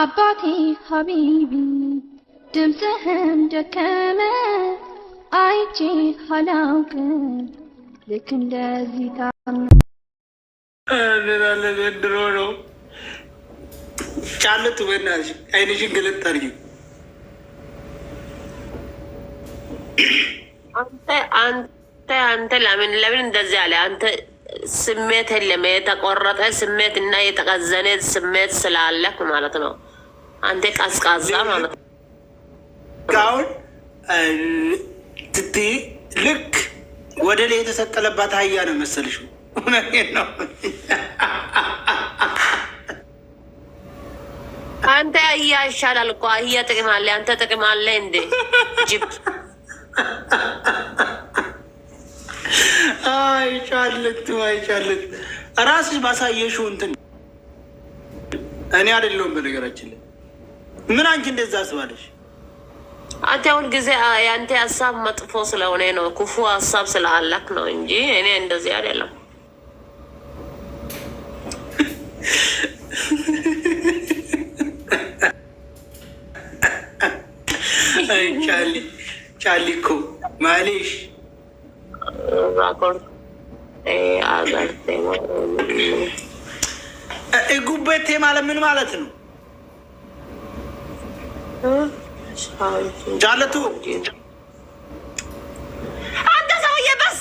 አባቴ ሀቢቢ ድምፅህም ደከመ አይቼ አላውቅም ልክ እንደዚህ ድሮ ነው ጫለቱ በናትሽ አይንሽን ገለጥ አድርጊው። አንተ ለምን እንደዚህ አለ? አንተ ስሜት የለም የተቆረጠ ስሜት እና የተቀዘነ ስሜት ስላለክ ማለት ነው። አንተ ቀዝቃዛ ማለት ነው። አሁን ልክ ወደ ላይ የተሰቀለባት አህያ ነው መሰልሽ። እውነቴን ነው። አንተ አህያ ይሻላል እኮ አህያ ጥቅም አለ። አንተ ጥቅም አለ እንዴ? ጅብ አይቻልት ራስሽ ባሳየሽው እንትን እኔ አይደለሁም። በነገራችን ላይ ምን አንቺ እንደዛ አስባለሽ? አንተ ሁል ጊዜ የአንተ ሀሳብ መጥፎ ስለሆነ ነው፣ ክፉ ሀሳብ ስላላክ ነው እንጂ እኔ እንደዚህ አይደለም። ቻሊ እኮ ማሌሽ ጉበቴ ማለት ምን ማለት ነው? ጃለቱ አንተ ሰውዬ በስ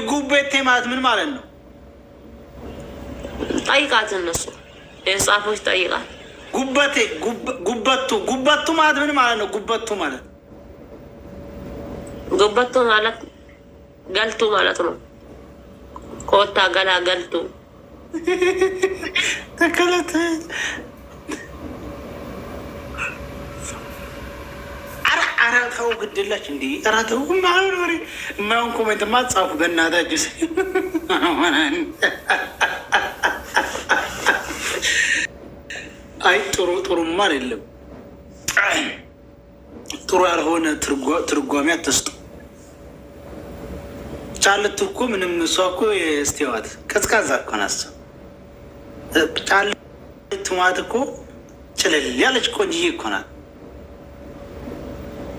ጉበቴ ማለት ምን ማለት ነው? ጠይቃት፣ እነሱ የጻፎች ጠይቃት። ጉበቱ ማለት ምን ማለት ነው? ጉበቱ ማለት ገልቱ ማለት ነው። ኮታ ገላ ገልቱ ተከለተ አራተው ግድላች እንዲ አራተው ማሪ ማን ኮሜንት ማጻፉ በእናታችሁ አይ ጥሩማ አይደለም። ጥሩ ያልሆነ ትርጓሜ አትስጡ። ጫልቱ እኮ ምንም እሷ እኮ የስቴዋት ቀዝቃዛ እኮ ናት። ጫልቱ ማለት እኮ ጭልል ያለች ቆንጅዬ እኮ ናት።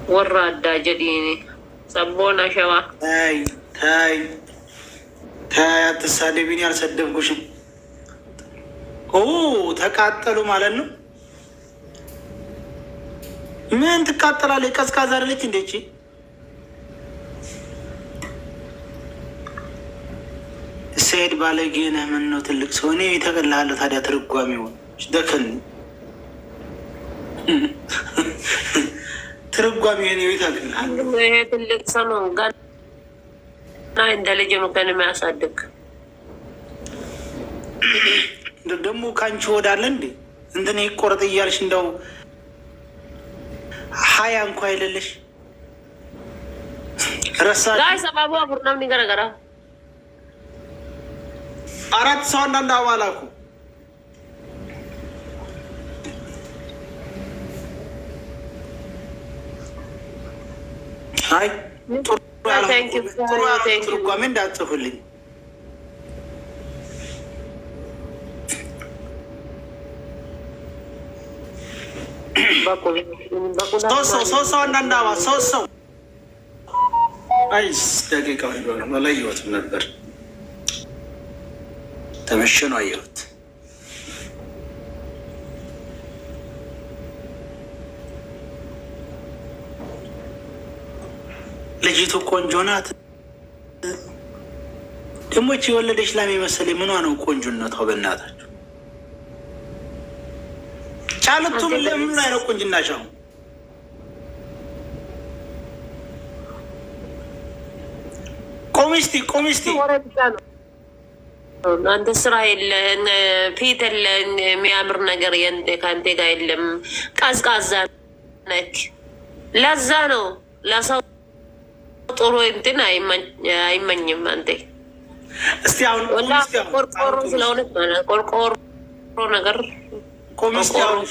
ወራዳ ጀዲኒ ሰቦና ሸዋ ታይ አትሳደቢኝ፣ አልሰደብኩሽም። ተቃጠሉ ማለት ነው። ምን ትቃጠላለች? ቀዝቃዛ አይደለች እንዴች? ሰይድ ባለጌ ነህ። ምን ነው ትልቅ ሰው እኔ የተቀላለሁ። ታዲያ ትርጓሜው ደከን ትርጓሜ እኔ ይታገላል። ይሄ ትልቅ ሰው ነው ጋር እንደ ልጅ ነው ከነ የሚያሳድግ ደግሞ ካንቺ ወዳለ እንዴ እንትን ይቆረጥ እያልሽ እንደው ሀያ እንኳ አይደለሽ። ረሳ ጋይ ሰባቡ አብርናም ንገረገራ አራት ሰው አንዳንድ አባላኩ አይ ትርጓሜ እንዳትጽፉልኝ። ሶስት ሰው አንዳንድ አባ ሶስት ሰው አይስ ደቂቃ አላየሁትም ነበር። ተመሸኑ አየሁት። ልጅቱ ቆንጆ ናት። ደግሞ ይህች የወለደች ላም የመሰለኝ ምኗ ነው ቆንጆነቷ? በእናታችሁ ጫልቱም ለምን ላይ ነው ቁንጅናቸው? ቆሚስቲ አንተ ስራ የለን ፊት የለን የሚያምር ነገር ከአንተ ጋር የለም። ቀዝቃዛ ነክ። ለዛ ነው ለሰው ጥሩ እንትን አይመኝም። አንተ እስቲ አሁን ቆርቆሮ ስለሆነ ቆርቆሮ ነገር ቆሚስቲ አሁን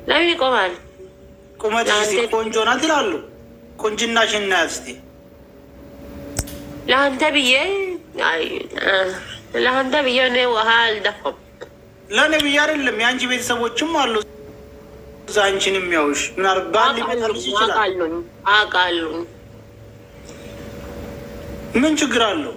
ለምን ይቆማል? ቁመትሽ ቆንጆ ናት ይላሉ። ቁንጅናሽን እናያት እስቲ። ለአንተ ብዬ ለአንተ ብዬ እኔ ውሃ አልደፋም። ለእኔ ብዬ አይደለም የአንቺ ቤተሰቦችም አሉ እዛ አንቺን የሚያውሽ ምናልባት ሊመጣልሽ ይችላል። አውቃለሁ። ምን ችግር አለው?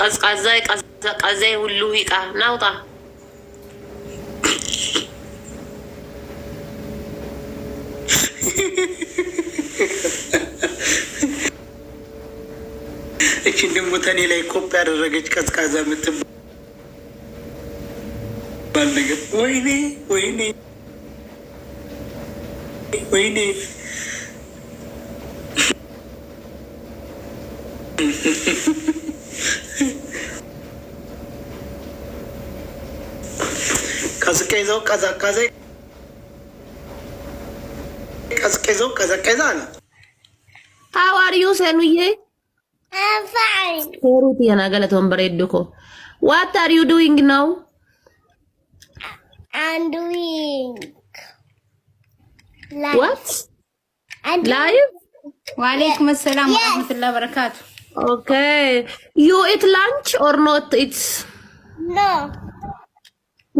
ቀዝቃዛ ሁሉ ይቃ ናውጣ እቺ ደግሞ ተኔ ላይ ኮፕ ያደረገች ቀዝቃዛ የምትባል ነገር ወይኔ ወይኔ ወይኔ ቀዝቀዘው ቀዘቀዘ ቀዝቀዘው ቀዘቀዘ አለ። How are you, Senuye? I'm fine. What are you doing now? I'm doing live. What? I'm doing Live? وعليكم السلام ورحمة الله وبركاته. Okay. You eat lunch or not eat? No,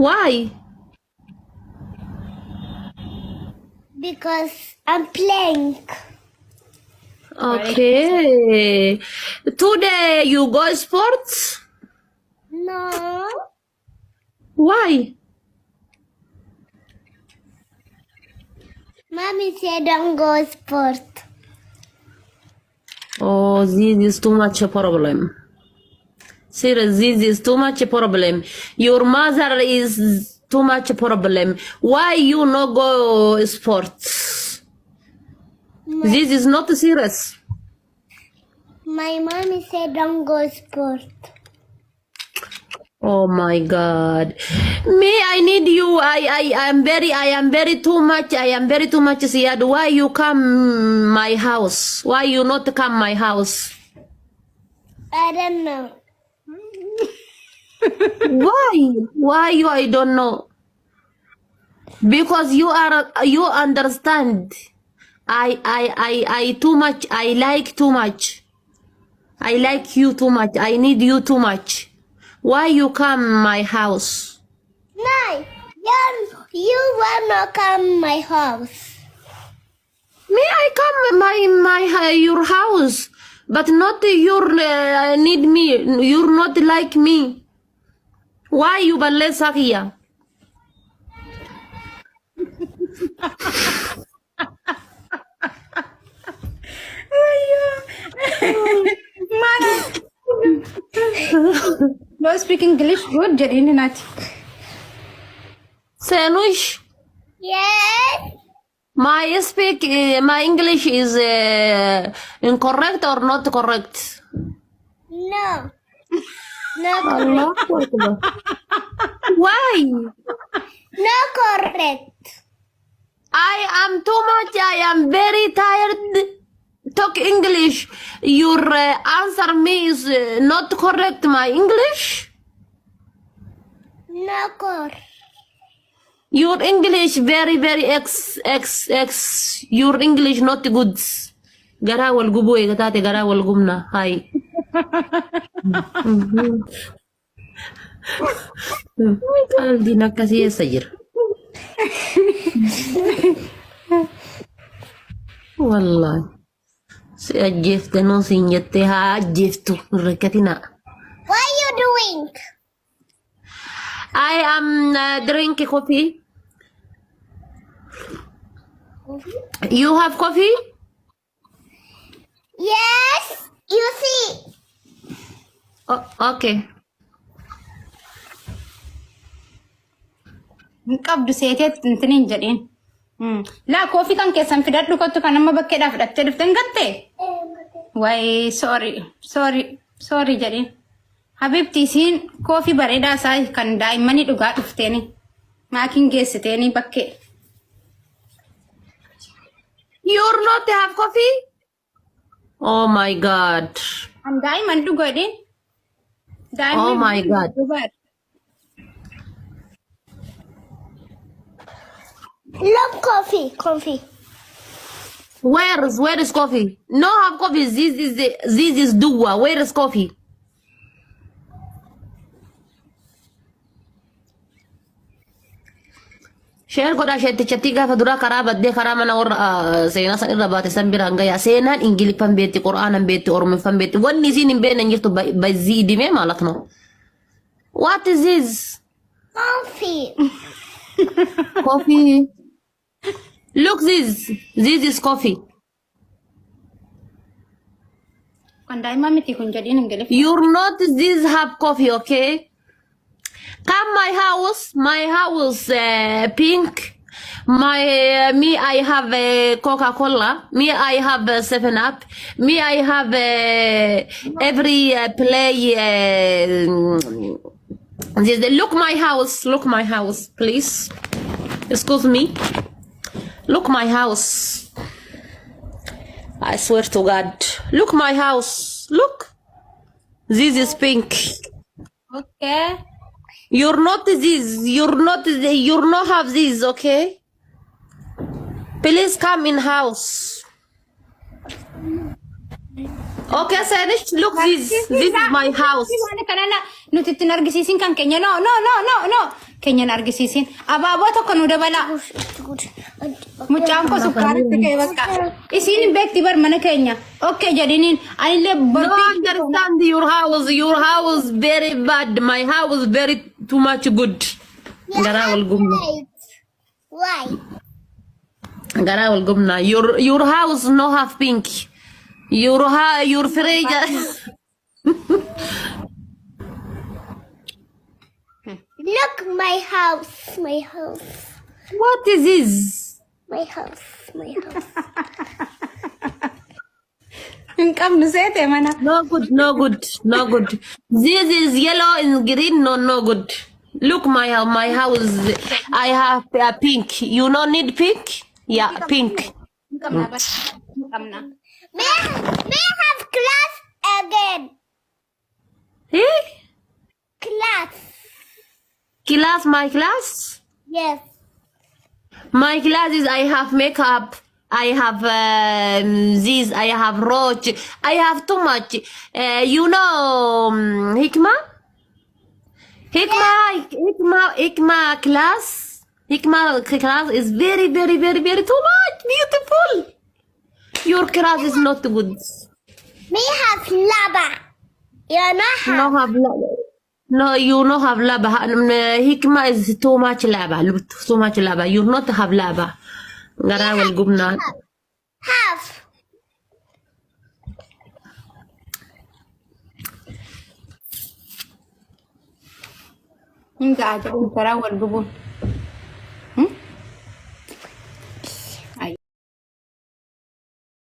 Why? because I'm playing. Okay. Today you go sports? No, Why? mommy said don't go sport. Oh, this is too much a problem. Serious, this is too much a problem. Your mother is too much a problem. Why you no go sports? This is not serious. My mommy said don't go sport. Oh my God. Me, I need you. I am very too much scared. Why you come my house? Why you not come my house? I don't know. Why you? I don't know. Because you understand. I too much. I like too much. I like you too much. I need you too much. Why you come my house? No, you wanna come my house. Me, I come my your house, but not your need me. You're not like me. Why you balle sakia? You speak English good, Jarine Nati. Senush, Yes. my English is incorrect or not correct? No. No Allah correct. Akbar. Why? No correct. I am too much. I am very tired. Talk English. Your answer me is not correct. My English. No correct. Your English very x. Your English not good. Gara wal gubu tate gara wal gumna. Hi. Qalbi nakasi yasajir. Wallahi. Si ajjefte no sinjette ha ajjeftu rekatina. What are you doing? I am drinking coffee. You have coffee? Yes. You see. Oh, okay. نقبض سيتات تنتين جدين لا كوفي كان كيسان في دات لوكتو كان ما بكي داف دات تلفتن قطي واي سوري جدين حبيبتي سين كوفي بريدا ساي كان دايما يدوغا دفتيني ماكين جيستيني بكي You're not to have coffee? Oh my god. I'm diamond to go in. Oh my god. Love coffee. Where is coffee? No have coffee. This is dua. Where is coffee? Share goda share tichatiga fadura karabat de karamana or sayna san irabate sambira ngaya senan ingilifan beti qur'anan beti ormifan beti wani sinin bena ngirtu bazidi me malatno. What is this? Coffee. Look this is coffee. Kan diamond miti kun jadin ingilif. You're not this have coffee, okay? Come my house pink. Me I have Coca-Cola. Me I have 7-Up. Me I have every play. Look my house, please. Excuse me. Look my house. I swear to God. Look my house. Look. This is pink. Okay. You're not have this, okay? Please come in house. Okay, Sanish, look this is my house. Kanana nuti nargisisin kan kenya no kenya nargisisin aba to kanu dabala mucam ko sukari ke waka isin bekti bar mana kenya okay jadinin ani le No understand your house very bad, my house very too much good. Garawal gumna. Why? Garawal gumna. Your house no have pink. Your fridge. Look my house. What is this? My house. Income nusete mana. No good. This is yellow and green. No good. Look my house. I have pink. You don't need pink? Yeah, pink. May I have class again? Eh? Class. My class? Yes. My class is I have makeup. I have this. I have roach. I have too much. You know, Hikma class. Hikma class is very too much beautiful. Your class is not good. May I have lava? You not have. No have lava. No, you not have lava. Hikma is too much lava. Too much lava. You not have lava. Garawal gubna. Have. Inga aja garawal gubun.